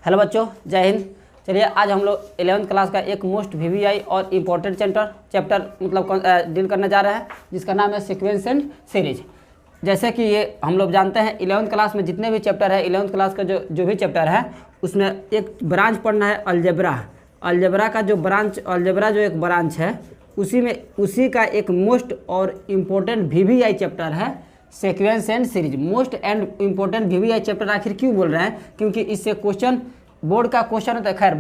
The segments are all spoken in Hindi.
हेलो बच्चों, जय हिंद। चलिए आज हम लोग 11th क्लास का एक मोस्ट वीवीआई और इम्पोर्टेंट चैप्टर डील करने जा रहे हैं, जिसका नाम है सीक्वेंस एंड सीरीज। जैसे कि ये हम लोग जानते हैं 11th क्लास में जितने भी चैप्टर है, 11th क्लास का जो भी चैप्टर है उसमें एक ब्रांच पढ़ना है अलजेब्रा का जो ब्रांच, अलजेब्रा जो एक ब्रांच है उसी का एक मोस्ट और इम्पोर्टेंट वीवीआई चैप्टर है sequence and series. Most and important VVI chapter आखिर क्यों बोल रहे हैं? क्योंकि इससे क्वेश्चन बोर्ड का क्वेश्चन होता है। खैर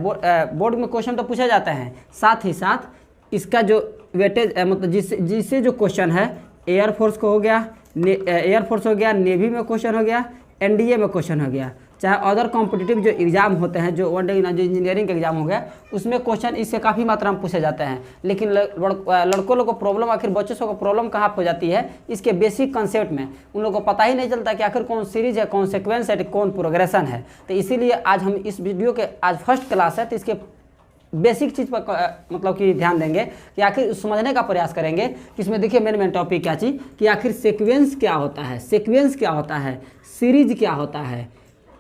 बोर्ड में क्वेश्चन तो पूछा जाता है, साथ ही साथ इसका जो वेटेज मतलब जिससे जो क्वेश्चन है एयरफोर्स को हो गया, एयरफोर्स हो गया, नेवी में क्वेश्चन हो गया, एनडीए में क्वेश्चन हो गया, चाहे अदर कॉम्पिटिटिव जो एग्ज़ाम होते हैं, जो वन डे जो इंजीनियरिंग का एग्जाम हो गया, उसमें क्वेश्चन इससे काफ़ी मात्रा में पूछे जाते हैं। लेकिन लड़कों लोगों को प्रॉब्लम, आखिर बच्चों को प्रॉब्लम कहाँ हो जाती है? इसके बेसिक कंसेप्ट में उन लोगों को पता ही नहीं चलता कि आखिर कौन सीरीज है, कौन सीक्वेंस है, कौन प्रोग्रेशन है। तो इसीलिए आज हम इस वीडियो के आज फर्स्ट क्लास है तो इसके बेसिक चीज़ पर मतलब कि ध्यान देंगे कि आखिर समझने का प्रयास करेंगे कि इसमें देखिए मेन टॉपिक क्या चीज़ कि आखिर सीक्वेंस क्या होता है, सीक्वेंस क्या होता है, सीरीज क्या होता है,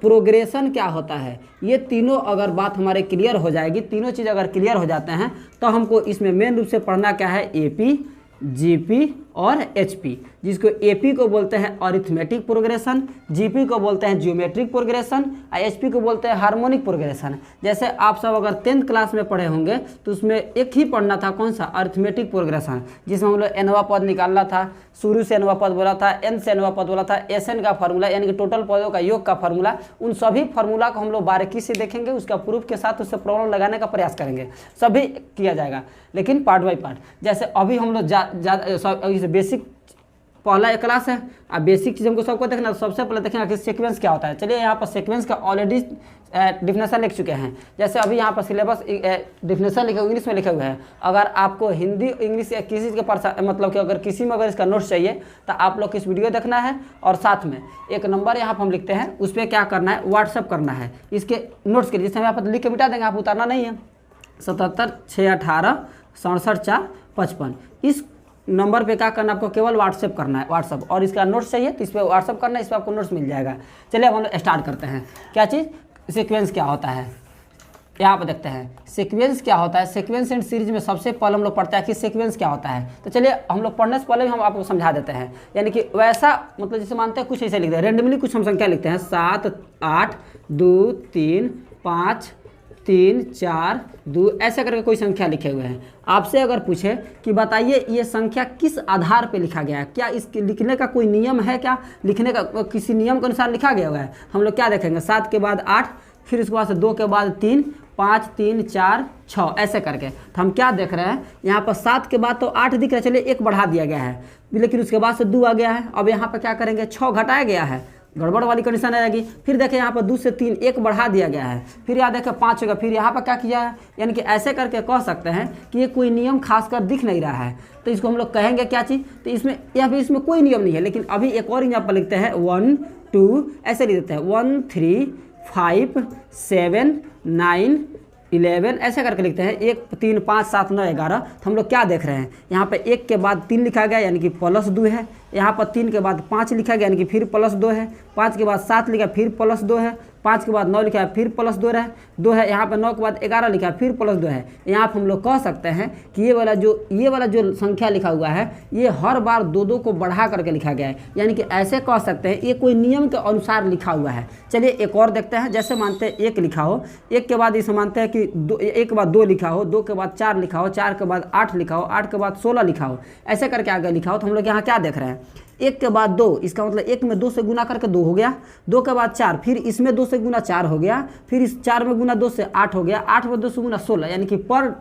प्रोग्रेशन क्या होता है। ये तीनों अगर बात हमारे क्लियर हो जाएगी, तीनों चीज़ अगर क्लियर हो जाते हैं तो हमको इसमें मेन रूप से पढ़ना क्या है, एपी, जीपी और एचपी। जिसको एपी को बोलते हैं अरिथमेटिक प्रोग्रेशन, जीपी को बोलते हैं ज्योमेट्रिक प्रोग्रेशन और एचपी को बोलते हैं हार्मोनिक प्रोग्रेशन। जैसे आप सब अगर 10th क्लास में पढ़े होंगे तो उसमें एक ही पढ़ना था, कौन सा, अरिथमेटिक प्रोग्रेशन, जिसमें हम लोग एनवा पद निकालना था, शुरू से एनवा पद बोला था, एन से एनवा पद बोला था, एसएन का फार्मूला यानी कि टोटल पदों का योग का फार्मूला। उन सभी फार्मूला को हम लोग बारीकी से देखेंगे, उसका प्रूफ के साथ उससे प्रॉब्लम लगाने का प्रयास करेंगे, सभी किया जाएगा लेकिन पार्ट बाई पार्ट। जैसे अभी हम लोग बेसिक पहला एक क्लास है, अब बेसिक चीज़ हमको सबको देखना। तो सबसे पहले देखेंगे कि सीक्वेंस क्या होता है। चलिए यहाँ पर सीक्वेंस का ऑलरेडी डिफिनेशन लिख चुके हैं। जैसे अभी यहाँ पर सिलेबस डिफिनेशन लिखे इंग्लिश में लिखे हुए हैं। अगर आपको हिंदी इंग्लिश या किसी के मतलब कि अगर किसी में अगर इसका नोट्स चाहिए तो आप लोग इस वीडियो देखना है और साथ में एक नंबर यहाँ पर हम लिखते हैं, उस पर क्या करना है, व्हाट्सअप करना है इसके नोट्स के लिए, जिससे हम यहाँ पर लिख के मिटा देंगे, आप उतारना नहीं है। 77 618 67 4 55 इस नंबर पे क्या करना है, आपको केवल व्हाट्सएप करना है, व्हाट्सएप। और इसका नोट्स चाहिए तो इस पर व्हाट्सएप करना है, इस पर आपको नोट्स मिल जाएगा। चलिए अब हम लोग स्टार्ट करते हैं। क्या चीज़, सीक्वेंस क्या होता है, यहाँ पर देखते हैं सीक्वेंस क्या होता है। सीक्वेंस एंड सीरीज में सबसे पहले हम लोग पढ़ते हैं कि सीक्वेंस क्या होता है। तो चलिए हम लोग पढ़ने से पहले हम आपको समझा देते हैं। यानी कि वैसा मतलब जैसे मानते हैं कुछ ऐसे लिखते हैं, रेंडमली कुछ हम संख्या लिखते हैं, 7 8 2 3 5 3 4 2 ऐसे करके कोई संख्या लिखे हुए हैं। आपसे अगर पूछे कि बताइए ये संख्या किस आधार पे लिखा गया है, क्या इसके लिखने का कोई नियम है, क्या लिखने का किसी नियम के अनुसार लिखा गया हुआ है, हम लोग क्या देखेंगे, 7 के बाद 8, फिर उसके बाद 2 के बाद 3 5 3 4 6 ऐसे करके। तो हम क्या देख रहे हैं यहाँ पर 7 के बाद तो 8 दिख रहा है, चलिए 1 बढ़ा दिया गया है, लेकिन उसके बाद से 2 आ गया है। अब यहाँ पर क्या करेंगे, 6 घटाया गया है, गड़बड़ वाली कंडीशन आएगी। फिर देखें यहाँ पर 2 से 3 1 बढ़ा दिया गया है, फिर यहाँ देखें 5 होगा, फिर यहाँ पर क्या किया है। यानी कि ऐसे करके कह सकते हैं कि ये कोई नियम खासकर दिख नहीं रहा है, तो इसको हम लोग कहेंगे क्या चीज़। तो इसमें कोई नियम नहीं है। लेकिन अभी एक और यहाँ पर लिखते हैं 1 2 ऐसे लिख देते हैं, 1 3 5 7 9 11 ऐसे करके लिखते हैं, 1 3 5 7 9 11। तो हम लोग क्या देख रहे हैं, यहाँ पे 1 के बाद 3 लिखा गया यानी कि +2 है, यहाँ पर 3 के बाद 5 लिखा गया यानी कि फिर +2 है, 5 के बाद 7 लिखा फिर +2 है, 5 के बाद 9 लिखा है फिर +2 है, यहाँ पर 9 के बाद 11 लिखा है फिर +2 है। यहाँ पर हम लोग कह सकते हैं कि ये वाला जो संख्या लिखा हुआ है ये हर बार 2 को बढ़ा करके लिखा गया है। यानी कि ऐसे कह सकते हैं ये कोई नियम के अनुसार लिखा हुआ है। चलिए एक और देखते हैं। जैसे मानते हैं 1 लिखा हो, 1 के बाद इसे मानते हैं कि 1 के बाद 2 लिखा हो, 2 के बाद 4 लिखा हो, 4 के बाद 8 लिखा हो, 8 के बाद 16 लिखा हो, ऐसे करके आगे लिखा हो। तो हम लोग यहाँ क्या देख रहे हैं, 1 के बाद 2, इसका मतलब 1 में 2 से गुना करके 2 हो गया, 2 के बाद 4, फिर इसमें 2 से गुना 4 हो गया, फिर इस 4 में गुना 2 से 8 हो गया, 8 में 2 से गुना 16, यानी कि पर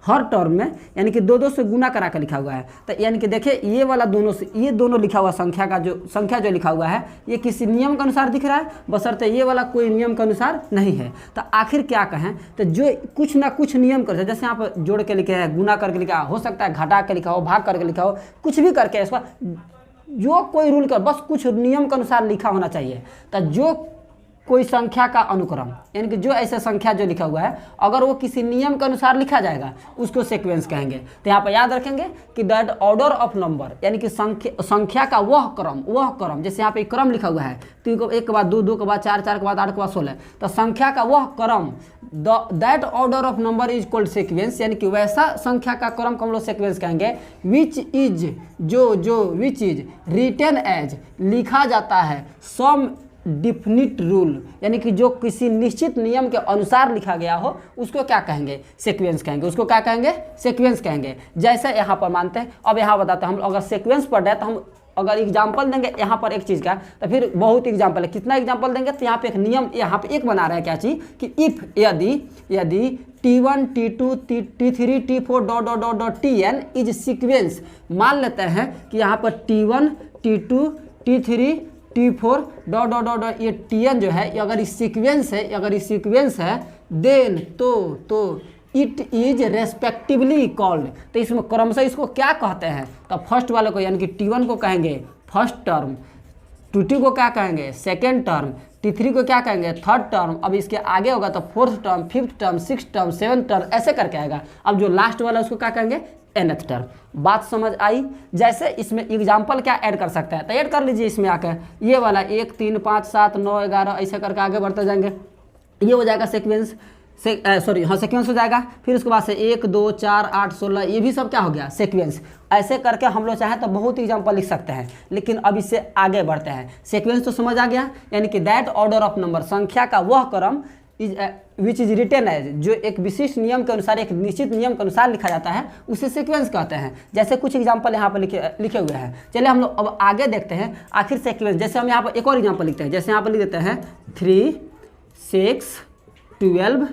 हर टर्म में यानी कि 2 से गुना करा कर लिखा हुआ है। तो यानी कि देखिए ये वाला ये दोनों लिखा हुआ संख्या जो लिखा हुआ है ये किसी नियम के अनुसार दिख रहा है, बशर्ते ये वाला कोई नियम के अनुसार नहीं है। तो आखिर क्या कहें, तो जो कुछ ना कुछ नियम कर, जैसे यहाँ पर जोड़ के लिखे है, गुना करके लिखा हो सकता है, घटा के लिखा हो, भाग करके लिखा हो, कुछ भी करके इसका जो कोई रूल कर, बस कुछ नियम के अनुसार लिखा होना चाहिए। तो जो कोई संख्या का अनुक्रम, यानी कि जो ऐसा संख्या जो लिखा हुआ है अगर वो किसी नियम के अनुसार लिखा जाएगा उसको सीक्वेंस कहेंगे। तो यहाँ पर याद रखेंगे कि दैट ऑर्डर ऑफ नंबर, यानी कि संख्या का वह क्रम, जैसे यहाँ पे क्रम लिखा हुआ है 3 को 1 के बाद 2, 2 के बाद 4, 4 के बाद 8 के बाद 16, तो संख्या का वह क्रम that order of number is called sequence, यानी कि वैसा संख्या का क्रम को हम लोग सीक्वेंस कहेंगे which is which is written as, लिखा जाता है सम डिफिनिट रूल, यानी कि जो किसी निश्चित नियम के अनुसार लिखा गया हो उसको क्या कहेंगे, सीक्वेंस कहेंगे, उसको क्या कहेंगे, सीक्वेंस कहेंगे। जैसे यहाँ पर मानते हैं, अब यहाँ बताते हैं हम अगर सीक्वेंस पढ़ रहे हैं तो हम अगर एग्जाम्पल देंगे यहाँ पर एक चीज़ का तो फिर बहुत एग्जाम्पल है, कितना एग्जाम्पल देंगे, तो यहाँ पे एक नियम यहाँ पे एक बना रहा है क्या चीज़ कि इफ यदि T1 T2 T3 T4 dot dot dot dot Tn is sequence, मान लेते हैं कि यहाँ पर T1 T2 T3 T4 dot dot dot dot ये Tn जो है अगर इस सीक्वेंस है देन तो इट इज रेस्पेक्टिवली कॉल्ड, तो इसमें क्रमशः इसको क्या कहते हैं, तो फर्स्ट वाले को यानी कि T1 को कहेंगे फर्स्ट टर्म, T2 को क्या कहेंगे सेकेंड टर्म, T3 को क्या कहेंगे थर्ड टर्म, अब इसके आगे होगा तो fourth term, fifth term, six term, seventh term, ऐसे करके आएगा। अब जो लास्ट वाला उसको क्या कहेंगे nth टर्म। बात समझ आई। जैसे इसमें एग्जाम्पल क्या ऐड कर सकते हैं, तो ऐड कर लीजिए इसमें आकर ये वाला 1 3 5 7 9 11 ऐसे करके आगे बढ़ते जाएंगे, ये हो जाएगा सीक्वेंस सीक्वेंस हो जाएगा। फिर उसके बाद से 1 2 4 8 16 ये भी सब क्या हो गया सीक्वेंस। ऐसे करके हम लोग चाहें तो बहुत एग्जाम्पल लिख सकते हैं, लेकिन अब इससे आगे बढ़ते हैं। सीक्वेंस तो समझ आ गया, यानी कि दैट ऑर्डर ऑफ नंबर, संख्या का वह क्रम विच इज रिटेन एज, जो एक विशिष्ट नियम के अनुसार, एक निश्चित नियम के अनुसार लिखा जाता है उसे सीक्वेंस कहते हैं। जैसे कुछ एग्जाम्पल यहाँ पर लिखे हुए हैं। चलिए हम लोग अब आगे देखते हैं आखिर सीक्वेंस। जैसे हम यहाँ पर एक और एग्जाम्पल लिखते हैं, जैसे यहाँ पर लिख देते हैं 3 6 12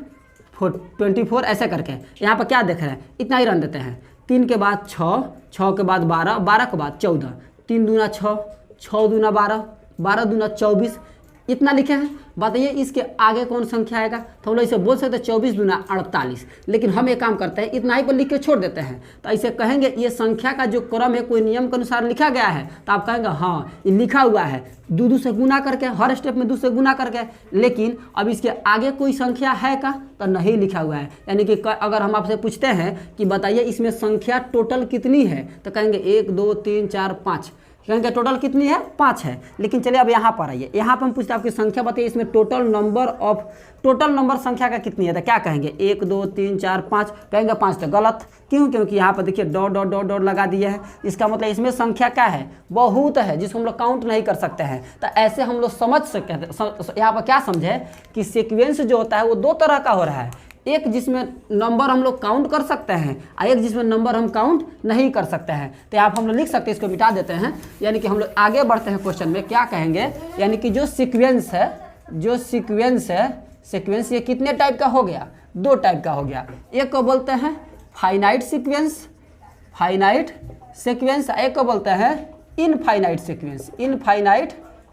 24 ऐसे करके। यहाँ पर क्या देख रहे हैं, इतना ही रन देते हैं। 3 के बाद 6, 6 के बाद 12, 12 के बाद 14, 3 दूना 6, 6 दूना 12, 12 दूना 24, इतना लिखे हैं। बताइए इसके आगे कौन संख्या आएगा, तो हम लोग इसे बोल सकते हैं 24 दूना 48, लेकिन हम एक काम करते हैं इतना ही पर लिख के छोड़ देते हैं। तो ऐसे कहेंगे ये संख्या का जो क्रम है कोई नियम के अनुसार लिखा गया है, तो आप कहेंगे हाँ ये लिखा हुआ है 2 से गुना करके, हर स्टेप में 2 से गुना करके, लेकिन अब इसके आगे कोई संख्या है का, तो नहीं लिखा हुआ है। यानी कि अगर हम आपसे पूछते हैं कि बताइए इसमें संख्या टोटल कितनी है, तो कहेंगे 1 2 3 4 5, कहेंगे टोटल कितनी है 5 है। लेकिन चलिए अब यहाँ पर आइए, यहाँ पर हम पूछते हैं आपकी संख्या बताइए इसमें टोटल नंबर संख्या का कितनी है, तो क्या कहेंगे 1 2 3 4 5, कहेंगे 5, तो गलत। क्यों, क्योंकि यहाँ पर देखिए डॉट डॉट डॉट डॉट लगा दिया है, इसका मतलब इसमें संख्या क्या है बहुत है, जिसको हम लोग काउंट नहीं कर सकते हैं। तो ऐसे हम लोग समझ सकते हैं। यहाँ पर क्या समझे कि सीक्वेंस जो होता है वो 2 तरह का हो रहा है, एक जिसमें नंबर हम लोग काउंट कर सकते हैं और एक जिसमें नंबर हम काउंट नहीं कर सकते हैं। तो यहाँ हम लोग लिख सकते हैं, इसको मिटा देते हैं। यानी कि हम लोग आगे बढ़ते हैं क्वेश्चन में, क्या कहेंगे, यानी कि जो सीक्वेंस है सीक्वेंस ये कितने टाइप का हो गया, 2 टाइप का हो गया। एक को बोलते हैं फाइनाइट सीक्वेंस, एक को बोलते हैं इनफाइनाइट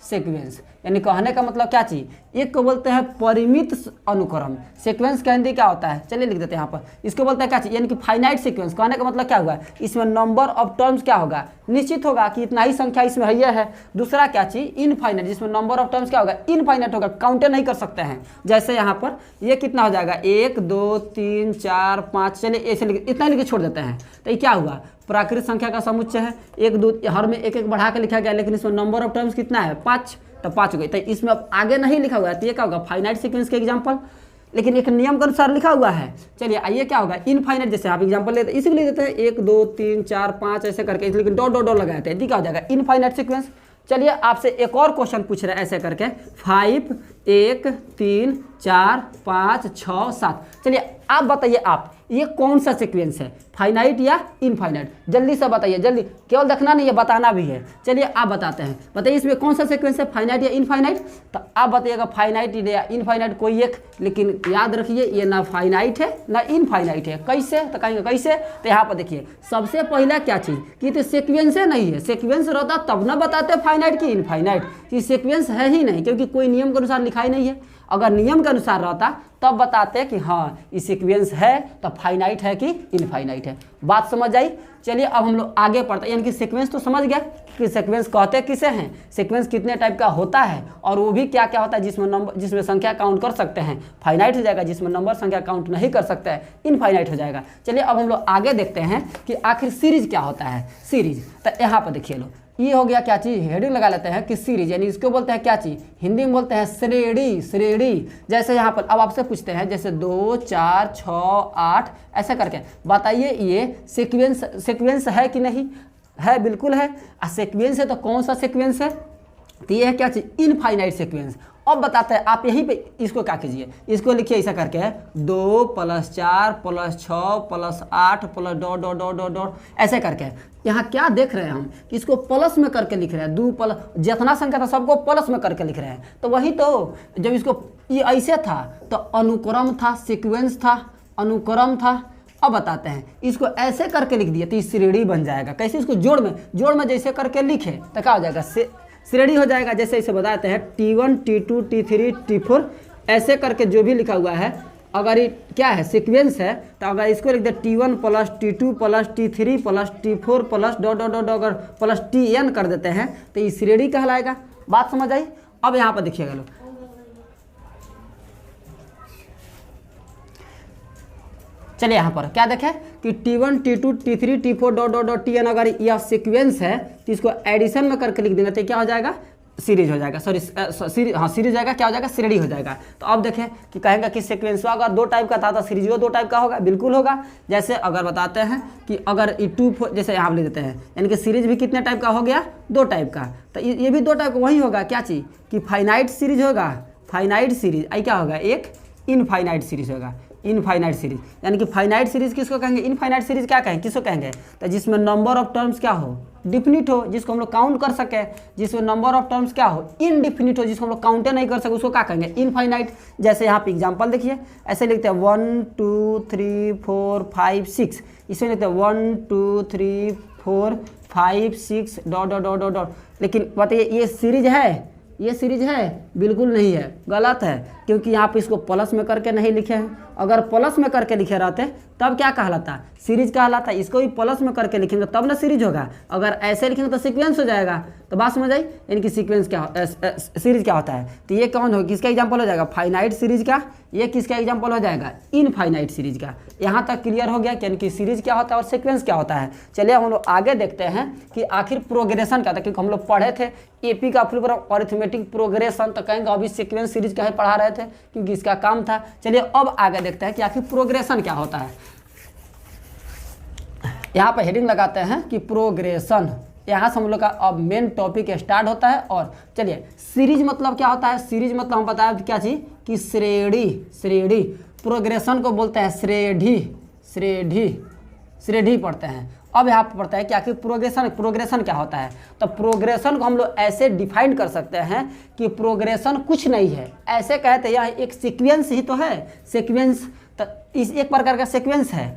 सीक्वेंस। यानी कहने का मतलब क्या चीज़, एक को बोलते हैं परिमित अनुक्रम। सीक्वेंस का हिंदी क्या होता है, चलिए लिख देते हैं यहाँ पर, इसको बोलते हैं क्या चीज़, यानी कि फाइनाइट सीक्वेंस। कहने का मतलब क्या हुआ, इसमें नंबर ऑफ टर्म्स क्या होगा, निश्चित होगा कि इतना ही संख्या इसमें है। दूसरा क्या चीज़ इनफाइनाइट, जिसमें नंबर ऑफ टर्म्स क्या होगा, इनफाइनाइट होगा, काउंटर नहीं कर सकते हैं। जैसे यहाँ पर ये कितना हो जाएगा 1 2 3 4 5, चलिए ऐसे इतना लिख के छोड़ देते हैं। तो ये क्या हुआ, प्राकृतिक संख्या का समुच्चय है। 1 2 हर में 1 1 बढ़ा के लिखा गया, लेकिन इसमें नंबर ऑफ टर्म्स कितना है 5, तो 5 हो गई। तो इसमें अब आगे नहीं लिखा हुआ है, तो ये क्या होगा फाइनाइट सीक्वेंस के एग्जांपल, लेकिन एक नियम के अनुसार लिखा हुआ है। चलिए आइए क्या होगा इनफाइनाइट, जैसे आप एग्जांपल लेते हैं इसलिए देते हैं 1 2 3 4 5 ऐसे करके, लेकिन डॉट डॉट डॉट लगाते हैं, क्या हो जाएगा इनफाइनाइट सीक्वेंस। चलिए आपसे एक और क्वेश्चन पूछ रहे हैं ऐसे करके 5 1 3 4 5 6 7। चलिए आप बताइए, आप ये कौन सा सीक्वेंस है, फाइनाइट या इनफाइनाइट, जल्दी से बताइए, जल्दी, केवल देखना नहीं है बताना भी है। चलिए आप बताते हैं, बताइए इसमें कौन सा सीक्वेंस है, फाइनाइट या इनफाइनाइट। तो आप बताइएगा फाइनाइट या इनफाइनाइट कोई एक, लेकिन याद रखिए ये ना फाइनाइट है ना इनफाइनाइट है। कैसे, तो कहेंगे कैसे, तो यहाँ पर देखिए सबसे पहला क्या चीज़ कि तो सीक्वेंस नहीं है, सीक्वेंस रहता तब ना बताते फाइनाइट की इनफाइनाइट, कि सीक्वेंस है ही नहीं, क्योंकि कोई नियम के अनुसार लिखा लिखा ही नहीं है। अगर नियम के अनुसार रहता तब बताते कि हाँ ये सीक्वेंस है तो फाइनाइट है कि इनफाइनाइट है। बात समझ आई। चलिए अब हम लोग आगे पढ़ते हैं, यानी कि सीक्वेंस तो समझ गया कि सीक्वेंस कहते किसे हैं, सीक्वेंस कितने टाइप का होता है और वो भी क्या क्या होता है, जिसमें संख्या काउंट कर सकते हैं फाइनाइट हो जाएगा, जिसमें नंबर संख्या काउंट नहीं कर सकता है इनफाइनाइट हो जाएगा। चलिए अब हम लोग आगे देखते हैं कि आखिर सीरीज क्या होता है। सीरीज तो यहाँ पर देखिए लो, ये हो गया क्या चीज़, हेडिंग लगा लेते हैं कि सीरीज, यानी इसको बोलते हैं क्या चीज़, हिंदी में बोलते हैं श्रेणी। श्रेणी जैसे यहाँ पर अब आपसे पूछते हैं जैसे 2 4 6 8 ऐसा करके बताइए ये सीक्वेंस है कि नहीं है, बिल्कुल है। सीक्वेंस है तो कौन सा सीक्वेंस है, तो ये है क्या चीज़, इनफाइनाइट सीक्वेंस। अब बताते हैं आप यहीं पे इसको क्या कीजिए, इसको लिखिए ऐसा करके 2 + 4 + 6 + 8 + dot dot dot dot dot ऐसे करके। यहाँ क्या देख रहे हैं हम, इसको प्लस में करके लिख रहे हैं, 2 प्लस जितना संख्या था सबको प्लस में करके लिख रहे हैं। तो वही तो जब इसको ये ऐसे था तो अनुक्रम था, सीक्वेंस था, अनुक्रम था। अब बताते हैं इसको ऐसे करके लिख दिए तो इस श्रेणी बन जाएगा। कैसे, इसको जोड़ में जैसे करके लिखे तो क्या हो जाएगा, श्रेणी हो जाएगा। जैसे इसे बताते हैं T1 T2 T3 T4 ऐसे करके जो भी लिखा हुआ है, अगर ये क्या है सीक्वेंस है तो अगर इसको लिख दे T1 + T2 + T3 + T4 + dot dot dot अगर प्लस TN कर देते हैं तो ये श्रेणी कहलाएगा। बात समझ आई। अब यहाँ पर देखिएगा लो, चलिए यहाँ पर क्या देखें कि T1 T2 T3 T4 dot dot dot TN अगर यह सीक्वेंस है तो इसको एडिशन में करके लिख देंगे तो क्या हो जाएगा, सीरीज हो जाएगा। सॉरी सीरीज हो जाएगा, क्या हो जाएगा, श्रेणी हो जाएगा। तो अब देखें कि कहेंगे कि सीक्वेंस अगर 2 टाइप का था तो सीरीज 2 टाइप का होगा, बिल्कुल होगा। जैसे अगर बताते हैं कि अगर 2 4 जैसे यहाँ लिख देते हैं, यानी कि सीरीज भी कितने टाइप का हो गया, 2 टाइप का। तो ये भी 2 टाइप का वही होगा, क्या चीज़ कि फाइनाइट सीरीज होगा, फाइनाइट सीरीज, आई क्या होगा, एक इनफाइनाइट सीरीज होगा, इनफाइनाइट सीरीज। यानी कि फाइनाइट सीरीज किसको कहेंगे, इनफाइनाइट सीरीज क्या कहेंगे, किसको कहेंगे, तो जिसमें नंबर ऑफ टर्म्स क्या हो, डिफिनिट हो, जिसको हम लोग काउंट कर सके। जिसमें नंबर ऑफ टर्म्स क्या हो, इनडिफिनिट हो, जिसको हम लोग काउंटे नहीं कर सके, उसको क्या कहेंगे, इनफाइनाइट। जैसे यहाँ पे एग्जांपल देखिए, ऐसे लिखते हैं 1 2 3 4 5 6, इसमें लिखते हैं 1 2 3 4 5 6 dot dot dot dot dot. लेकिन बताइए ये सीरीज है, ये सीरीज है, बिल्कुल नहीं है, गलत है, क्योंकि यहाँ पे इसको प्लस में करके नहीं लिखे हैं। अगर प्लस में करके लिखे रहते तब क्या कहलाता, सीरीज कहलाता। इसको भी प्लस में करके लिखेंगे तब ना सीरीज होगा, अगर ऐसे लिखेंगे तो सीक्वेंस हो जाएगा। तो बात समझ आई, इनकी सीक्वेंस क्या सीरीज क्या होता है। तो ये कौन हो, किसका एग्जाम्पल हो जाएगा, फाइनाइट सीरीज का। ये किसका एग्जाम्पल हो जाएगा, इनफाइनाइट सीरीज का। यहाँ तक क्लियर हो गया कि इनकी सीरीज क्या होता है और सीक्वेंस क्या होता है। चलिए हम लोग आगे देखते हैं कि आखिर प्रोग्रेशन क्या था, क्योंकि हम लोग पढ़े थे AP का फुल फॉर्म अरिथमेटिक प्रोग्रेशन, तो कहेंगे अभी सीक्वेंस सीरीज का ही पढ़ा रहे थे क्योंकि इसका काम था। चलिए अब आगे देखते हैं कि आखिर प्रोग्रेशन क्या होता है। यहाँ पर हेडिंग लगाते हैं कि प्रोग्रेशन, यहाँ से हम लोग का अब मेन टॉपिक स्टार्ट होता है। और चलिए सीरीज मतलब क्या होता है, सीरीज मतलब हम बताया क्या चीज़ कि श्रेणी। श्रेणी प्रोग्रेशन को बोलते हैं श्रेणी, श्रेणी श्रेणी पढ़ते हैं। अब यहाँ पर पढ़ता है कि आखिर प्रोग्रेशन क्या होता है। तो प्रोग्रेशन को हम लोग ऐसे डिफाइन कर सकते हैं कि प्रोग्रेशन कुछ नहीं है, ऐसे कहते हैं यह एक सीक्वेंस ही तो है। सीक्वेंस तो इस एक प्रकार का सीक्वेंस है,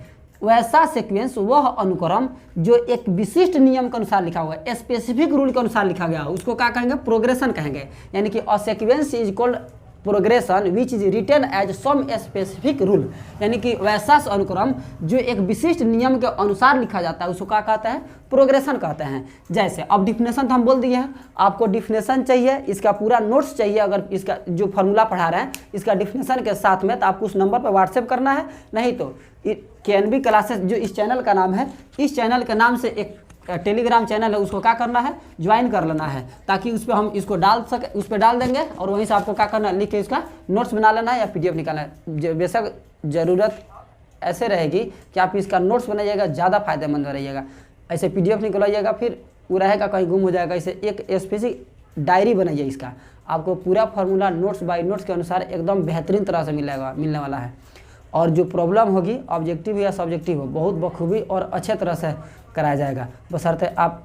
वैसा सीक्वेंस वह अनुक्रम जो एक विशिष्ट नियम के अनुसार लिखा हुआ है, स्पेसिफिक रूल के अनुसार लिखा गया, उसको क्या कहेंगे, प्रोग्रेशन कहेंगे। यानी कि a sequence is called progression which is written as some specific rule. यानी कि वैसा अनुक्रम जो एक विशिष्ट नियम के अनुसार लिखा जाता है उसको क्या कहते हैं, प्रोग्रेशन कहते हैं। जैसे अब डिफिनेशन तो हम बोल दिए हैं, आपको डिफिनेशन चाहिए, इसका पूरा नोट्स चाहिए। अगर इसका जो फार्मूला पढ़ा रहे हैं इसका डिफिनेशन के साथ में, तो आपको उस नंबर पर व्हाट्सएप करना है। नहीं तो KNB क्लासेस जो इस चैनल का नाम है, इस चैनल के नाम से एक टेलीग्राम चैनल है, उसको क्या करना है, ज्वाइन कर लेना है, ताकि उस पर हम इसको डाल सके, उस पर डाल देंगे और वहीं से आपको क्या करना है, लिख के इसका नोट्स बना लेना है या PDF निकालना है। बेशक ज़रूरत ऐसे रहेगी कि आप इसका नोट्स बनाइएगा, ज़्यादा फायदेमंद रहिएगा। ऐसे PDF निकलवाइएगा फिर वो रहेगा कहीं गुम हो जाएगा। इसे एक स्पेसिफिक डायरी बनाइए, इसका आपको पूरा फार्मूला नोट्स बाय नोट्स के अनुसार एकदम बेहतरीन तरह से मिलने वाला है। और जो प्रॉब्लम होगी ऑब्जेक्टिव या सब्जेक्टिव हो, बहुत बखूबी और अच्छे तरह से कराया जाएगा, बशर्ते आप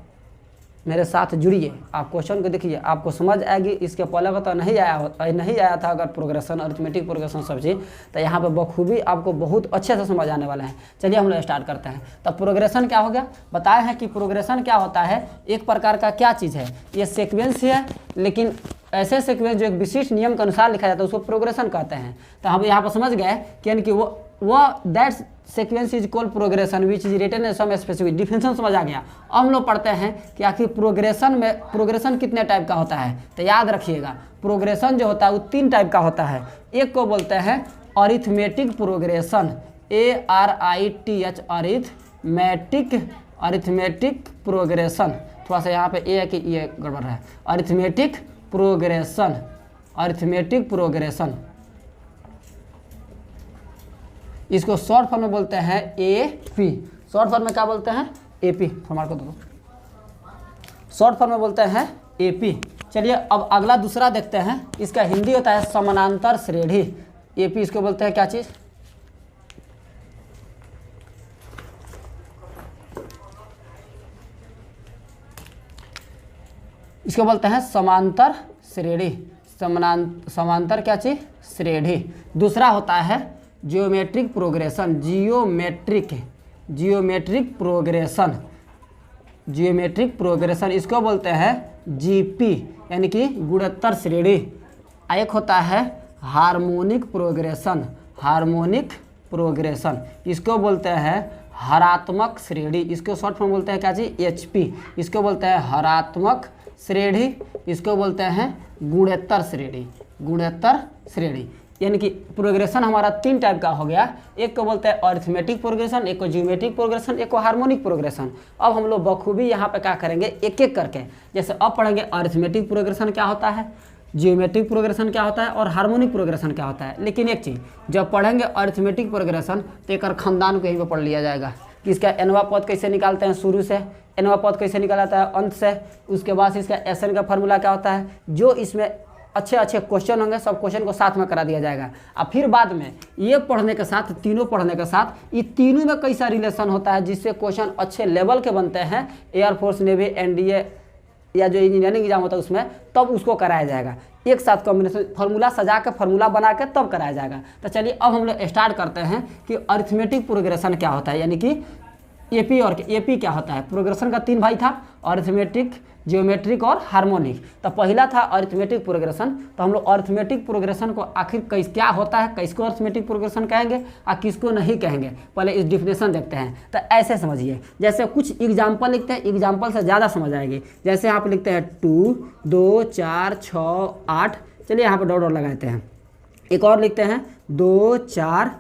मेरे साथ जुड़िए, आप क्वेश्चन को देखिए, आपको समझ आएगी। इसके पहले का तो नहीं आया था अगर प्रोग्रेशन, अरिथमेटिक प्रोग्रेशन सब चीज़, तो यहाँ पे बखूबी आपको बहुत अच्छे से समझ आने वाला है। चलिए हम लोग स्टार्ट करते हैं। तो प्रोग्रेशन क्या हो गया, बताए हैं कि प्रोग्रेशन क्या होता है, एक प्रकार का क्या चीज़ है, ये सीक्वेंस है, लेकिन ऐसे सीक्वेंस जो एक विशिष्ट नियम के अनुसार लिखा जाता है उसको प्रोग्रेशन कहते हैं। तो हम यहाँ पर समझ गए कि यानी कि वो that sequence is called progression which is written as some specific. Definition समझ आ गया। अब हम लोग पढ़ते हैं कि आखिर प्रोग्रेशन कितने टाइप का होता है। तो याद रखिएगा, प्रोग्रेशन जो होता है वो 3 टाइप का होता है। एक को बोलते हैं arithmetic progression, ARITH, arithmetic progression. थोड़ा सा यहाँ पे ए है कि ये गड़बड़ है। अरिथमेटिक प्रोग्रेशन, इसको शॉर्ट फॉर्म में बोलते हैं AP। शॉर्ट फॉर्म में क्या बोलते हैं, AP। फॉर्मेट को दो, शॉर्ट फॉर्म में बोलते हैं AP। चलिए अब अगला दूसरा देखते हैं। इसका हिंदी होता है समानांतर श्रेणी। AP इसको बोलते हैं क्या चीज़, इसको बोलते हैं समांतर श्रेणी। समांतर क्या चीज, श्रेणी। दूसरा होता है जियोमेट्रिक प्रोग्रेशन, जियोमेट्रिक प्रोग्रेशन, इसको बोलते हैं GP यानी कि गुणोत्तर श्रेणी। एक होता है हार्मोनिक प्रोग्रेशन, इसको बोलते हैं हरात्मक श्रेणी। इसको शॉर्ट फॉर्म बोलते हैं क्या जी, HP। इसको बोलते हैं हरात्मक श्रेणी, इसको बोलते हैं गुणोत्तर श्रेणी। यानी कि प्रोग्रेशन हमारा 3 टाइप का हो गया। एक को बोलते हैं अरिथमेटिक प्रोग्रेशन, एक को जियोमेट्रिक प्रोग्रेशन, एक को हार्मोनिक प्रोग्रेशन। अब हम लोग बखूबी यहाँ पे क्या करेंगे, एक एक करके। जैसे अब पढ़ेंगे अरिथमेटिक प्रोग्रेशन क्या होता है, जियोमेट्रिक प्रोग्रेशन क्या होता है और हार्मोनिक प्रोग्रेशन क्या होता है। लेकिन एक चीज़, जब पढ़ेंगे अरिथमेटिक प्रोग्रेशन तो एक खानदान को यहीं पर पढ़ लिया जाएगा कि इसका एनवा पद कैसे निकालते हैं, शुरू से एनवा पद कैसे निकाला जाता है, अंत से। उसके बाद इसका SN का फार्मूला क्या होता है। जो इसमें अच्छे क्वेश्चन होंगे सब क्वेश्चन को साथ में करा दिया जाएगा। और फिर बाद में ये पढ़ने के साथ, तीनों पढ़ने के साथ, ये तीनों में कैसा रिलेशन होता है जिससे क्वेश्चन अच्छे लेवल के बनते हैं, एयरफोर्स, नेवी, NDA या जो इंजीनियरिंग एग्जाम होता है उसमें, तब उसको कराया जाएगा। एक साथ कॉम्बिनेशन फार्मूला सजा के, फार्मूला बना के तब कराया जाएगा। तो चलिए अब हम लोग स्टार्ट करते हैं कि अरिथमेटिक प्रोग्रेशन क्या होता है, यानी कि AP और AP क्या होता है। प्रोग्रेशन का 3 भाई था, अरिथमेटिक, जियोमेट्रिक और हार्मोनिक। तो पहला था अरिथमेटिक प्रोग्रेशन। तो हम लोग अरिथमेटिक प्रोग्रेशन को आखिर क्या होता है, किसको अरिथमेटिक प्रोग्रेशन कहेंगे और किसको नहीं कहेंगे, पहले इस डिफिनेशन देखते हैं। तो ऐसे समझिए, जैसे कुछ एग्जाम्पल लिखते हैं, एग्जाम्पल से ज़्यादा समझ आएगी। जैसे आप लिखते हैं 2, 2, 4, 6, 8। चलिए यहाँ पर डॉट लगाते हैं। एक और लिखते हैं 2, 4,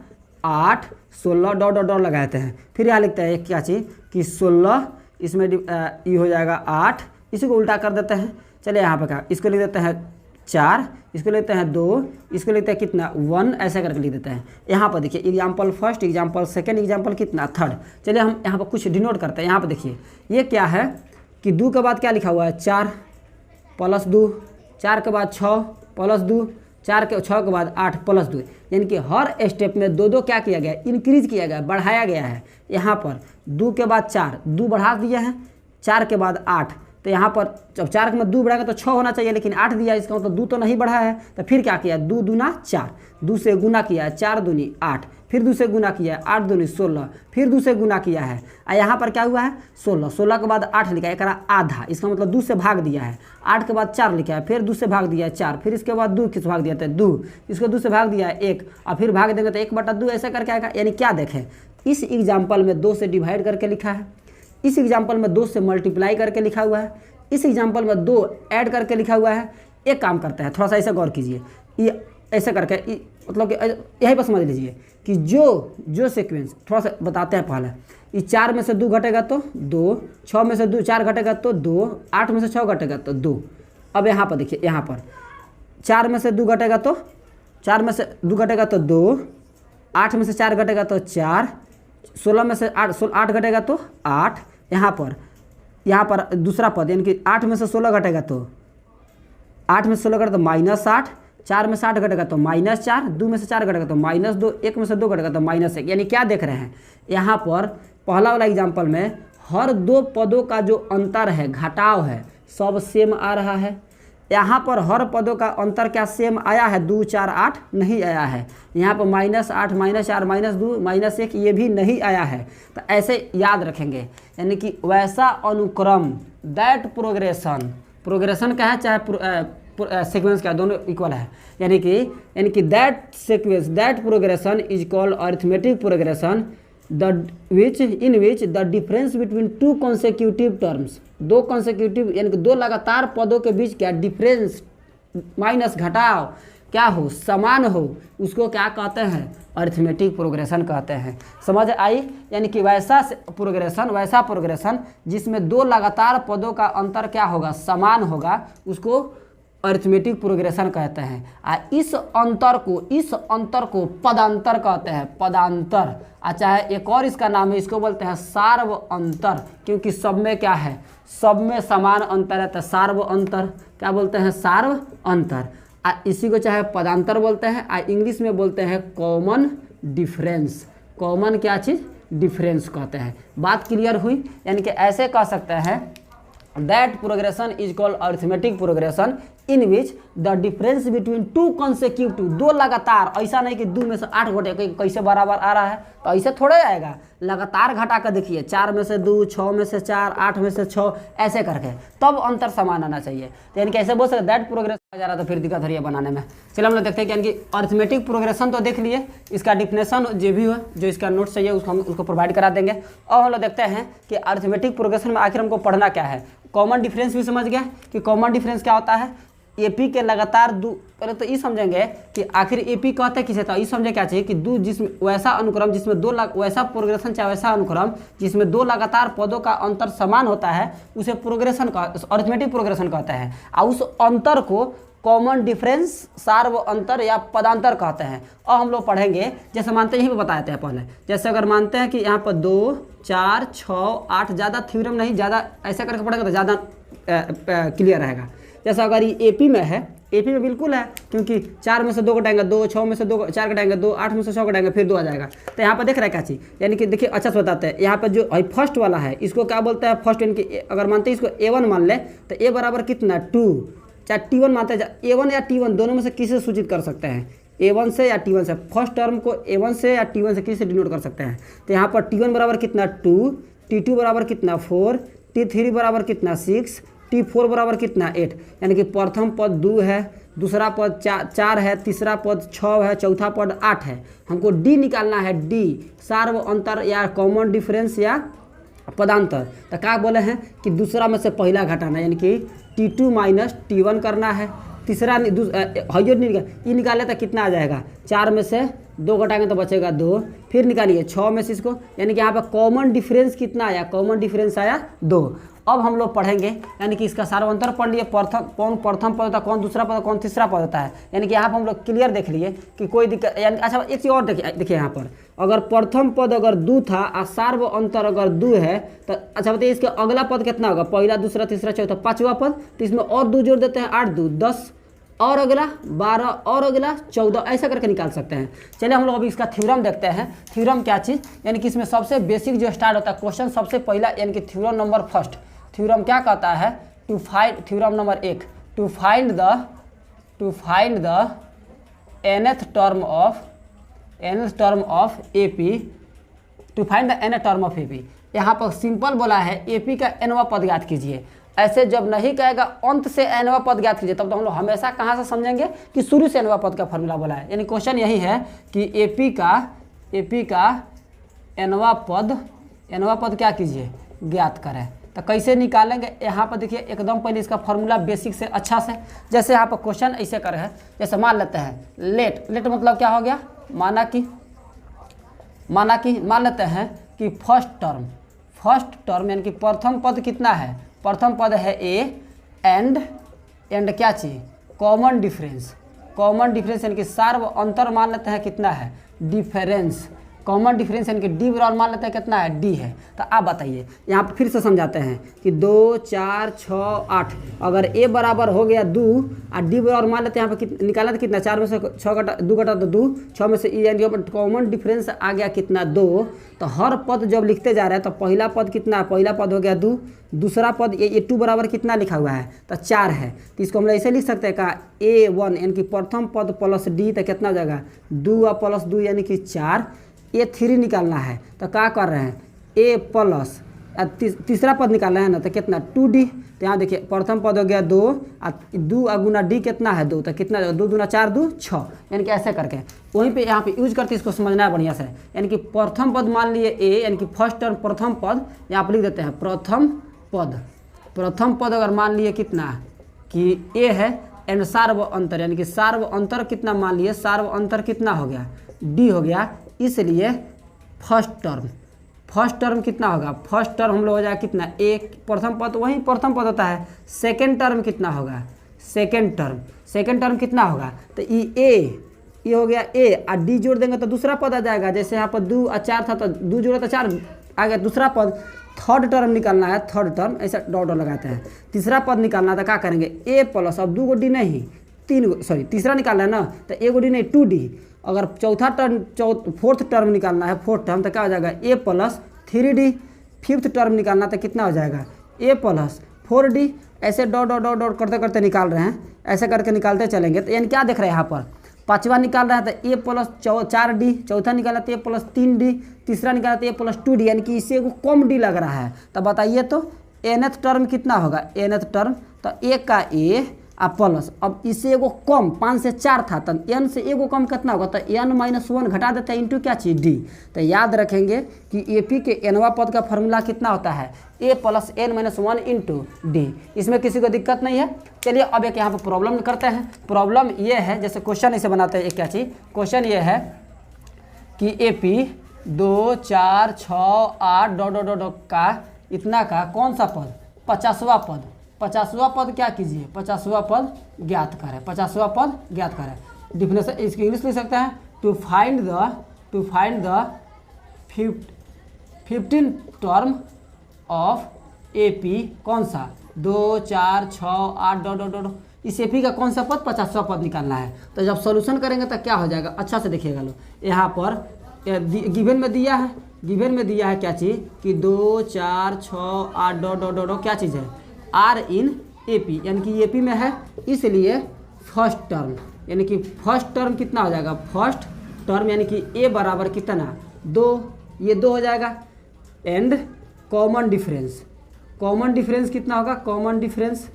8, 16 डॉट लगाते हैं। फिर यहाँ लिखते हैं क्या चीज़ कि 16, इसमें ये हो जाएगा 8, इसी को उल्टा कर देते हैं। चलिए यहाँ पे क्या, इसको लिख देते हैं 4, इसको लिखते हैं 2, इसको लिखते हैं कितना 1, ऐसा करके लिख देते हैं। यहाँ पर देखिए example first, example second, example कितना 3rd। चलिए हम यहाँ पर कुछ डिनोट करते हैं। यहाँ पर देखिए ये क्या है कि 2 के बाद क्या लिखा हुआ है, 4 + 2, 4 के बाद 6 + 2, 6 के बाद 8 + 2। यानी कि हर स्टेप में 2 क्या किया गया, इंक्रीज किया गया, बढ़ाया गया है। यहाँ पर 2 के बाद 4, 2 बढ़ा दिया है, 4 के बाद 8। तो यहाँ पर जब 4 में 2 बढ़ाएगा तो 6 होना चाहिए, लेकिन 8 दिया, इसका मतलब 2 तो नहीं बढ़ा है। तो फिर क्या किया, 2 दूना 4, 2 से गुना किया है, 4 दूनी 8, फिर 2 से गुना किया है, 8 दूनी 16, फिर 2 से गुना किया है। और यहाँ पर क्या हुआ है 16, 16 के बाद 8 लिखा है, एक आधा, इसका मतलब 2 से भाग दिया है। 8 के बाद 4 लिखा है, फिर 2 से भाग दिया है 4, फिर इसके बाद 2 किस भाग दिया था 2, इसको 2 से भाग दिया है 1, और फिर भाग देंगे तो 1/2 ऐसा करके आएगा। यानी क्या देखें, इस एग्जाम्पल में 2 से डिवाइड करके लिखा है, इस एग्जाम्पल में 2 से मल्टीप्लाई करके लिखा हुआ है, इस एग्जाम्पल में 2 ऐड करके लिखा हुआ है। एक काम करते हैं, थोड़ा सा ऐसे गौर कीजिए, ये ऐसे करके मतलब कि यहीं पर समझ लीजिए कि जो सीक्वेंस, थोड़ा सा बताते हैं पहले। ये 4 में से 2 घटेगा तो 2, 6 में से 4 घटेगा तो 2, 8 में से 6 घटेगा तो 2। अब यहाँ पर देखिए, यहाँ पर 4 में से 2 घटेगा तो 4 में से 2 घटेगा तो 2, 8 में से 4 घटेगा तो 4, 16 में से 8 घटेगा तो 8। यहाँ पर दूसरा पद यानी कि 8 में से 16 घटेगा तो 8 में से 16 घटेगा तो -8, 4 में से 8 घटेगा तो -4, 2 में से 4 घटेगा तो -2, 1 में से 2 घटेगा तो -1। यानी क्या देख रहे हैं यहाँ पर पहला वाला एग्जाम्पल में हर दो पदों का जो अंतर है, घटाव है, सब सेम आ रहा है। यहाँ पर हर पदों का अंतर क्या सेम आया है? 2 4 8 नहीं आया है। यहाँ पर -8 -4 -2 -1 ये भी नहीं आया है। तो ऐसे याद रखेंगे, यानी कि वैसा अनुक्रम, दैट प्रोग्रेशन क्या है, चाहे सीक्वेंस क्या, दोनों इक्वल है। यानी कि that sequence, that progression is called arithmetic progression in which the difference between two consecutive terms, दो consecutive यानी कि दो लगातार पदों के बीच क्या डिफरेंस माइनस घटाव क्या हो, समान हो, उसको क्या कहते हैं? अरिथमेटिक प्रोग्रेशन कहते हैं। समझ आई? यानी कि वैसा प्रोग्रेशन जिसमें दो लगातार पदों का अंतर क्या होगा, समान होगा, उसको अरिथमेटिक प्रोग्रेशन कहते हैं। इस अंतर को पदांतर कहते हैं, पदांतर। अच्छा है, एक और इसका नाम है, इसको बोलते हैं सार्व अंतर, क्योंकि सब में क्या है, सब में समान अंतर है, तो सार्व अंतर। क्या बोलते हैं? सार्व अंतर। इसी को चाहे पदांतर बोलते हैं, इंग्लिश में बोलते हैं कॉमन डिफरेंस। कॉमन क्या चीज़? डिफरेंस कहते हैं। बात क्लियर हुई? यानी कि ऐसे कह सकते हैं, that progression is called arithmetic progression in which the difference between two consecutive, दो लगातार, ऐसा नहीं कि 2 में से 8 घटे कैसे बराबर आ रहा है, तो ऐसे थोड़े आएगा। लगातार घटा कर देखिए, 4 में से 2, 6 में से 4, 8 में से 6, ऐसे करके तब अंतर समान आना चाहिए। तो यानी कि ऐसे बोल सकते दैट प्रोग्रेशन जा रहा, तो फिर दिक्कत हो रही है बनाने में। चलिए हम लोग देखते हैं कि यानी कि अरिथमेटिक प्रोग्रेशन तो देख लिए, इसका डिफिनेशन जो भी हो, जो इसका नोट चाहिए उसको हम उसको प्रोवाइड करा देंगे। और हम लोग देखते हैं कि अरिथमेटिक प्रोग्रेशन में आखिर हमको पढ़ना क्या है। कॉमन डिफरेंस भी समझ गया कि कॉमन डिफरेंस क्या होता है। एपी के लगातार दो, पहले तो ये समझेंगे कि आखिर एपी कहते हैं किसे, तो ये समझे क्या चाहिए कि दो, जिसमें वैसा अनुक्रम जिसमें दो वैसा प्रोग्रेशन चाहे वैसा अनुक्रम जिसमें दो लगातार पदों का अंतर समान होता है, उसे प्रोग्रेशन का अरिथमेटिक प्रोग्रेशन कहते हैं। और उस अंतर को कॉमन डिफरेंस, सार्व अंतर या पदांतर कहते हैं। और हम लोग पढ़ेंगे, जैसे मानते हैं यहीं पर बताते हैं पहले, जैसे अगर मानते हैं कि यहाँ पर 2 4 6 8, ज़्यादा थ्योरम नहीं, ज़्यादा ऐसा करके पढ़ेंगे तो ज़्यादा क्लियर रहेगा। जैसा अगर ये एपी में है, एपी में बिल्कुल है, क्योंकि 4 में से 2 घटाएंगे 2, 6 में से 2 4 घटाएंगे 2, 8 में से 6 घटाएंगे फिर 2 आ जाएगा। तो यहाँ पर देख रहे हैं क्या चीज़, यानी कि देखिए अच्छा से बताते हैं। यहाँ पर जो फर्स्ट वाला है इसको क्या बोलते हैं? फर्स्ट, यानी कि अगर मानते हैं इसको A1 मान ले, तो A बराबर कितना 2, चाहे T1 मानते हैं, A1 या T1 दोनों में से किसे सूचित कर सकते हैं? A1 से या T1 से। फर्स्ट टर्म को A1 से या T1 से किसे डिनोट कर सकते हैं? तो यहाँ पर T1 बराबर कितना 2, T2 बराबर कितना 4, T3 बराबर कितना 6, T4 बराबर कितना 8। यानी कि प्रथम पद 2 है, दूसरा पद 4 है, तीसरा पद 6 है, चौथा पद 8 है। हमको D निकालना है, D सार्व अंतर या कॉमन डिफरेंस या पदांतर। तो क्या बोले हैं कि दूसरा में से पहला घटाना, यानी कि T2 माइनस T1 करना है। तीसरा ये निकाले तो कितना आ जाएगा? 4 में से 2 घटाएंगे तो बचेगा 2, फिर निकालिए 6 में से इसको, यानी कि यहाँ पर कॉमन डिफरेंस कितना आया? कॉमन डिफरेंस आया 2। अब हम लोग पढ़ेंगे, यानी कि इसका सार्वंतर पढ़ लिए, कौन प्रथम पद होता है, कौन दूसरा पद, कौन तीसरा पद होता है। यानी कि यहाँ पर हम लोग क्लियर देख लिए कि कोई दिक्कत, यानी अच्छा एक चीज़ और देखिए यहाँ पर, अगर प्रथम पद अगर 2 था और सार्व अंतर अगर 2 है, तो अच्छा बताइए इसका अगला पद कितना होगा? पहला, दूसरा, तीसरा, चौथा, 5वां पद, तो इसमें और 2 जोड़ देते हैं, 8 2 10, और अगला 12, और अगला 14, ऐसा करके निकाल सकते हैं। चलिए हम लोग अभी इसका थ्योरम देखते हैं। थ्योरम क्या चीज़, यानी कि इसमें सबसे बेसिक जो स्टार्ट होता है क्वेश्चन, सबसे पहला यानी कि थ्योरम नंबर फर्स्ट। थ्योरम क्या कहता है? To find, theorem number 1, to find the nth term of AP, to find the nth term of AP। यहाँ पर सिंपल बोला है AP का nवां पद ज्ञात कीजिए। ऐसे जब नहीं कहेगा अंत से nवां पद ज्ञात कीजिए, तब तो हम लोग हमेशा कहाँ से समझेंगे कि शुरू से nवां पद का फॉर्मूला बोला है। यानी क्वेश्चन यही है कि AP का nवां पद क्या कीजिए? ज्ञात करें। तो कैसे निकालेंगे? यहाँ पर देखिए एकदम पहले इसका फॉर्मूला बेसिक से अच्छा से, जैसे यहाँ पर क्वेश्चन ऐसे कर है, जैसे मान लेते हैं लेट मतलब क्या हो गया? मान लेते हैं कि फर्स्ट टर्म यानी कि प्रथम पद कितना है? प्रथम पद है A एंड क्या चाहिए? कॉमन डिफरेंस यानी कि सार्व अंतर मान लेते हैं कितना है? डिफरेंस। कॉमन डिफरेंस यानी कि डी बराबर मान लेते हैं कितना है, डी है। तो आप बताइए, यहाँ पर फिर से समझाते हैं कि 2 4 6 8, अगर ए बराबर हो गया 2 और डी बराबर मान लेते हैं यहाँ पर निकालना था कितना, 4 में से 6 घटा 2 घटा तो 2, 6 में से ई यानी कॉमन डिफरेंस आ गया कितना 2। तो हर पद जब लिखते जा रहे हैं तो पहला पद कितना है, पहला पद हो गया 2, दूसरा पद ये 2 बराबर कितना लिखा हुआ है, तो 4 है। तो इसको हम लोग ऐसे लिख सकते हैं कहा A1 यानी कि प्रथम पद प्लस डी, तो कितना हो जाएगा 2 और प्लस 2 यानी कि 4। A3 निकालना है तो क्या कर रहे हैं, A प्लस तीसरा पद निकालना है ना, तो कितना 2D। तो यहाँ देखिए प्रथम पद हो गया 2 और 2 गुना डी कितना है 2, तो कितना 2 दूना 4 2 6, यानी कि ऐसे करके वहीं पे यहाँ पे यूज करते इसको समझना है बढ़िया से। यानी कि प्रथम पद मान लिए ए, यानी कि फर्स्ट टर्म प्रथम पद यहाँ पर लिख देते हैं प्रथम पद। प्रथम पद अगर मान लिए कितना कि ए है एंड सार्व अंतर, यानी कि सार्व अंतर कितना मान लिए, सार्व अंतर कितना हो गया डी हो गया, इसलिए फर्स्ट टर्म कितना होगा, फर्स्ट टर्म हम लोग हो जाएगा कितना एक, प्रथम पद वही प्रथम पद होता है। सेकंड टर्म कितना होगा, सेकंड टर्म कितना होगा, तो ये हो गया ए और डी जोड़ देंगे तो दूसरा पद आ जाएगा। जैसे यहाँ पर 2 और 4 था तो 2 जोड़ा तो 4 आ गया दूसरा पद। थर्ड टर्म निकालना है, थर्ड टर्म ऐसा डॉट लगाते हैं। तीसरा पद निकालना था, क्या करेंगे ए प्लस, अब 2 डी नहीं 3 तीसरा निकालना है ना, तो 1 डी नहीं 2D। अगर चौथा टर्म फोर्थ टर्म निकालना है, फोर्थ टर्म तो क्या हो जाएगा ए प्लस 3D। फिफ्थ टर्म निकालना तो कितना हो जाएगा ए प्लस 4D। ऐसे डॉट डॉट डॉट डॉट करते करते निकाल रहे हैं, ऐसे करके निकालते चलेंगे। तो यानी क्या देख रहे हैं यहाँ पर, पांचवा निकाल रहा है तो ए प्लस 4D, चौथा निकाला तो ए प्लस 3D, तीसरा निकाला तो ए प्लस 2D, यानी कि इससे कम डी लग रहा है। तो बताइए तो nth टर्म कितना होगा, nth टर्म तो ए का ए आ प्लस, अब इससे एगो कम 5 से 4 था तो n से एगो कम कितना होगा, तो n-1 घटा देते हैं इंटू क्या चीज़ डी। तो याद रखेंगे कि AP के nवा पद का फॉर्मूला कितना होता है a plus n-1 into D. इसमें किसी को दिक्कत नहीं है। चलिए अब एक यहाँ पर प्रॉब्लम करते हैं। प्रॉब्लम ये है, जैसे क्वेश्चन इसे बनाते हैं, एक क्या चीज़ क्वेश्चन ये है कि AP 2 4 6 8 डॉट डॉट डॉट का इतना का कौन सा पद, 50वां पद। 50वां पद क्या कीजिए, 50वां पद ज्ञात करें, 50वां पद ज्ञात करें। डिफिनेशन इसकी इंग्लिश लिख सकते हैं, to find the 15 term of AP कौन सा 2 4 6 8 डॉट डॉट डॉट, इस AP का कौन सा पद 50वां पद निकालना है। तो जब सॉल्यूशन करेंगे तो क्या हो जाएगा, अच्छा से देखिएगा लो, यहाँ पर गिवन में दिया है, गिवन में दिया है क्या चीज़ कि 2 4 6 8 डॉट डॉट डॉट क्या चीज़ है आर इन AP, यानी कि AP में है, इसलिए फर्स्ट टर्म, यानी कि फर्स्ट टर्म कितना हो जाएगा, फर्स्ट टर्म यानी कि A बराबर कितना 2, ये 2 हो जाएगा। एंड कॉमन डिफरेंस कितना होगा, कॉमन डिफरेंस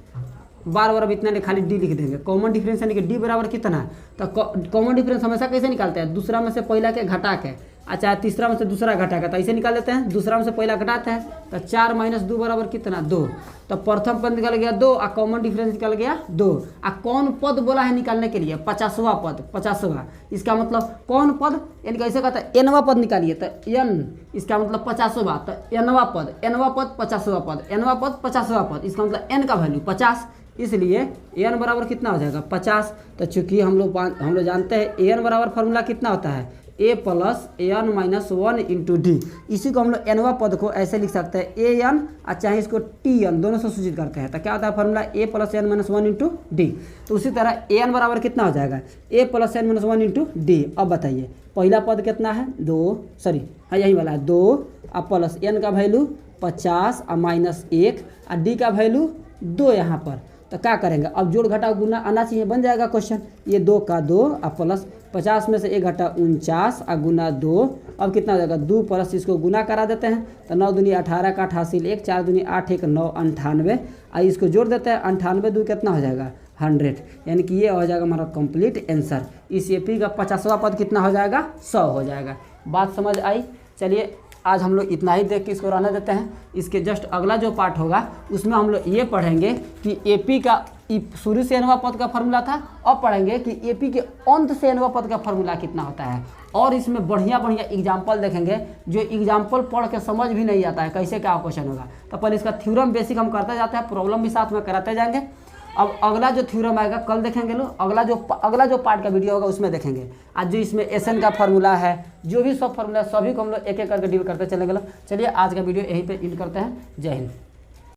बार बार अब इतना नहीं, खाली डी लिख देंगे। कॉमन डिफरेंस यानी कि डी बराबर कितना है, तो कॉमन डिफरेंस हमेशा कैसे निकालते हैं, दूसरा में से पहला के घटा के, अच्छा तीसरा में से दूसरा घटा के, तो ऐसे निकाल देते हैं। दूसरा में से पहला घटाते हैं तो 4 - 2 बराबर कितना 2, तो प्रथम पद निकल गया 2 और कॉमन डिफरेंस निकल गया 2। और कौन पद बोला है निकालने के लिए, 50वां पद, 50वां, इसका मतलब कौन पद, यानी कैसे कहता है nवां पद निकालिए, तो n इसका मतलब 50वां, तो nवां पद 50वां पद, nवां पद 50वां पद, इसका मतलब n का वैल्यू 50, इसलिए an बराबर कितना हो जाएगा 50। तो चूंकि हम लोग जानते हैं an बराबर फार्मूला कितना होता है a plus n-1 into D. इसी को हम लोग nवां पद को ऐसे लिख सकते हैं an और चाहे इसको tn, दोनों से सूचित करते हैं। तो क्या होता है formula a plus n-1 into D. तो उसी तरह an बराबर कितना हो जाएगा a plus n-1 into D. अब बताइए पहला पद कितना है 2, सॉरी हाँ यही वाला है 2 और प्लस n का वैल्यू 50 और -1 और डी का वैल्यू 2 यहाँ पर। तो क्या करेंगे, अब जोड़ घटा गुना आना चाहिए, बन जाएगा क्वेश्चन। ये 2 का 2 और प्लस 50 में से 1 घटा 49 और गुना 2, अब कितना हो जाएगा 2 प्लस इसको गुना करा देते हैं, तो 9 दूनी 18 का 88 1, 4 दूनी 8 1 9 98, और इसको जोड़ देते हैं 98 2 कितना हो जाएगा 100, यानी कि ये हो जाएगा हमारा कंप्लीट आंसर। इस AP का 50वां पद कितना हो जाएगा 100 हो जाएगा। बात समझ आई। चलिए आज हम लोग इतना ही देख के इसको रहने देते हैं। इसके जस्ट अगला जो पार्ट होगा उसमें हम लोग ये पढ़ेंगे कि AP का शुरू से nवां पद का फार्मूला था, अब पढ़ेंगे कि AP के अंत से nवां पद का फार्मूला कितना होता है। और इसमें बढ़िया एग्जाम्पल देखेंगे, जो एग्जाम्पल पढ़ के समझ भी नहीं आता है कैसे क्या क्वेश्चन होगा। तो पहले इसका थ्योरम बेसिक हम करते जाते हैं, प्रॉब्लम भी साथ में कराते जाएंगे। अब अगला जो थ्योरम आएगा कल देखेंगे लोग, अगला जो पार्ट का वीडियो होगा उसमें देखेंगे। आज जो इसमें एसन का फार्मूला है, जो भी सब फार्मूला सभी को हम लोग एक एक करके डील करते चलेंगे लोग। चलिए आज का वीडियो यहीं पे एंड करते हैं। जय हिंद।